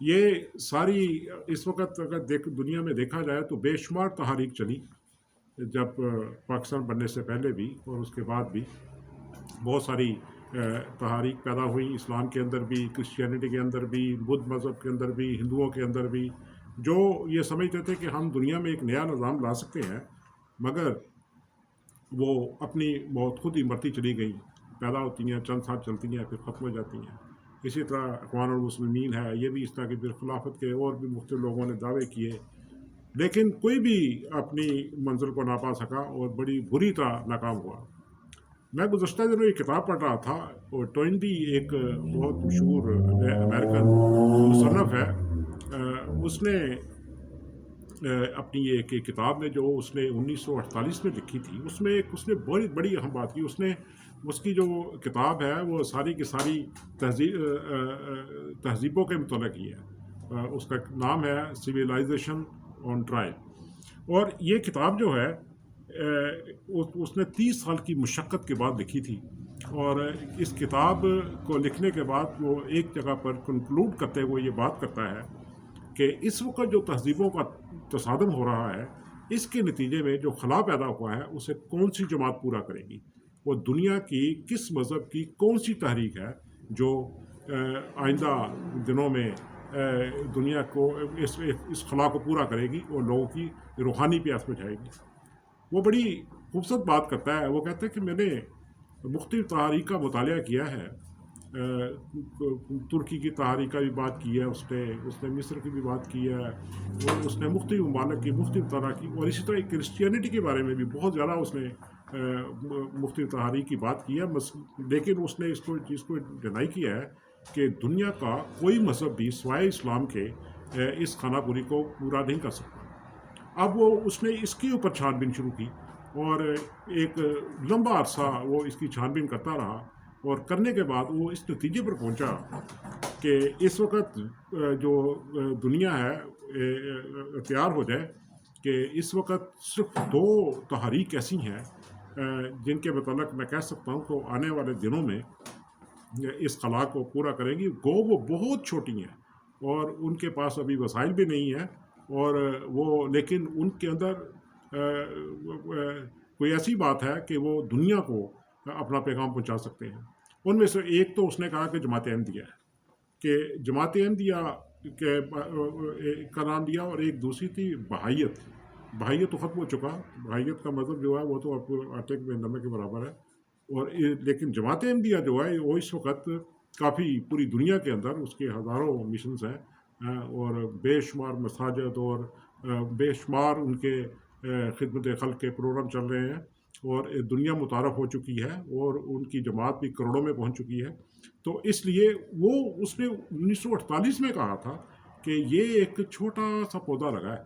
یہ ساری اس وقت اگر دنیا میں دیکھا جائے تو بے شمار تحاریک چلی، جب پاکستان بننے سے پہلے بھی اور اس کے بعد بھی بہت ساری تحاریک پیدا ہوئی، اسلام کے اندر بھی، کرسچینٹی کے اندر بھی، بدھ مذہب کے اندر بھی، ہندوؤں کے اندر بھی، جو یہ سمجھتے تھے کہ ہم دنیا میں ایک نیا نظام لا سکتے ہیں، مگر وہ اپنی موت خود ہی مرتی چلی گئیں، پیدا ہوتی ہیں، چند سال چلتی ہیں، پھر ختم ہو جاتی ہیں۔ اسی طرح اخوان المسلمین ہے، یہ بھی اس طرح کی خلافت کے اور بھی مختلف لوگوں نے دعوے کیے، لیکن کوئی بھی اپنی منزل کو نہ پا سکا اور بڑی بری طرح ناکام ہوا۔ میں گزشتہ دنوں ایک کتاب پڑھ رہا تھا، اور ٹوئنبی ایک بہت مشہور امریکن مصنف ہے، اس نے اپنی ایک کتاب میں جو اس نے 1948 میں لکھی تھی، اس نے بڑی بڑی اہم بات کی۔ اس کی جو کتاب ہے وہ ساری کی ساری تہذیبوں کے متعلق ہی ہے۔ اس کا نام ہے سویلائزیشن آن ٹرائل، اور یہ کتاب جو ہے اس نے 30 سال کی مشقت کے بعد لکھی تھی، اور اس کتاب کو لکھنے کے بعد وہ ایک جگہ پر کنکلوڈ کرتے ہوئے یہ بات کرتا ہے کہ اس وقت جو تہذیبوں کا تصادم ہو رہا ہے، اس کے نتیجے میں جو خلا پیدا ہوا ہے اسے کون سی جماعت پورا کرے گی؟ وہ دنیا کی کس مذہب کی کون سی تحریک ہے جو آئندہ دنوں میں دنیا کو اس خلا کو پورا کرے گی اور لوگوں کی روحانی پیاس بجھائے گی؟ وہ بڑی خوبصورت بات کرتا ہے۔ وہ کہتا ہے کہ میں نے مختلف تحریک کا مطالعہ کیا ہے، ترکی کی تحریک کا بھی بات کی ہے، اس نے مصر کی بھی بات کی ہے، اور اس نے مختلف ممالک کی مختلف طرح کی، اور اسی طرح کرسچینٹی کے بارے میں بھی بہت زیادہ اس نے مختلف تحریک کی بات کی ہے، لیکن اس نے اس چیز کو ڈینائی کیا ہے کہ دنیا کا کوئی مذہب بھی سوائے اسلام کے اس خانہ پوری کو پورا نہیں کر سکتا۔ اب اس نے اس کے اوپر چھان بین شروع کی، اور ایک لمبا عرصہ وہ اس کی چھان بین کرتا رہا، اور کرنے کے بعد وہ اس نتیجے پر پہنچا کہ اس وقت جو دنیا ہے تیار ہو جائے کہ اس وقت صرف 2 تحریک ایسی ہیں جن کے متعلق میں کہہ سکتا ہوں کہ آنے والے دنوں میں اس خلا کو پورا کریں گی۔ وہ بہت چھوٹی ہیں اور ان کے پاس ابھی وسائل بھی نہیں ہیں، اور لیکن ان کے اندر کوئی ایسی بات ہے کہ وہ دنیا کو اپنا پیغام پہنچا سکتے ہیں۔ ان میں سے ایک تو اس نے کہا کہ جماعت احمدیہ ہے، کہ جماعت احمدیہ کا نام دیا، اور ایک دوسری تھی بہائیت۔ بہائیت تو ختم ہو چکا، بہائیت کا مذہب جو ہے وہ تو اب آٹے میں نمک کے برابر ہے، اور لیکن جماعت احمدیہ جو ہے وہ اس وقت کافی پوری دنیا کے اندر اس کے ہزاروں مشنز ہیں، اور بے شمار مساجد اور بے شمار ان کے خدمت خلق کے پروگرام چل رہے ہیں، اور دنیا متعارف ہو چکی ہے، اور ان کی جماعت بھی کروڑوں میں پہنچ چکی ہے۔ تو اس لیے اس نے 1948 میں کہا تھا کہ یہ ایک چھوٹا سا پودا لگا ہے،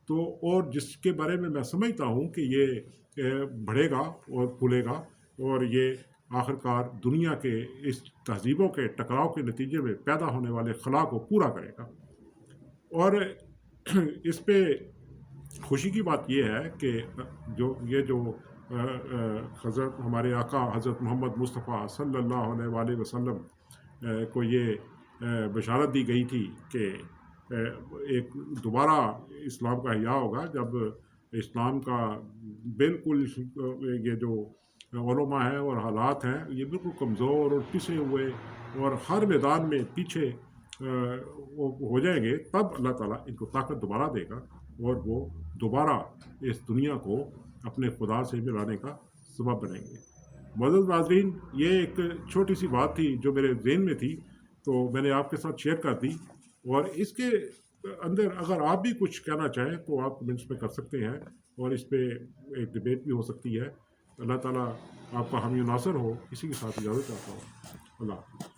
تو اور جس کے بارے میں سمجھتا ہوں کہ یہ بڑھے گا اور پھولے گا، اور یہ آخر کار دنیا کے اس تہذیبوں کے ٹکراؤ کے نتیجے میں پیدا ہونے والے خلا کو پورا کرے گا۔ اور اس پہ خوشی کی بات یہ ہے کہ جو حضرت ہمارے آقا حضرت محمد مصطفیٰ صلی اللہ علیہ وآلہ وسلم کو یہ بشارت دی گئی تھی کہ ایک دوبارہ اسلام کا احیاء ہوگا، جب اسلام کا بالکل یہ جو علماء ہیں اور حالات ہیں یہ بالکل کمزور اور پسے ہوئے اور ہر میدان میں پیچھے ہو جائیں گے، تب اللہ تعالیٰ ان کو طاقت دوبارہ دے گا، اور وہ دوبارہ اس دنیا کو اپنے خدا سے ملانے کا سبب بنیں گے۔ معزز ناظرین، یہ ایک چھوٹی سی بات تھی جو میرے ذہن میں تھی، تو میں نے آپ کے ساتھ شیئر کر دی، اور اس کے اندر اگر آپ بھی کچھ کہنا چاہیں تو آپ کمنٹس میں کر سکتے ہیں، اور اس پہ ایک ڈبیٹ بھی ہو سکتی ہے۔ اللہ تعالیٰ آپ کا حامی و ناصر ہو۔ اسی کے ساتھ اجازت چاہتا ہوں۔ اللہ حافظ۔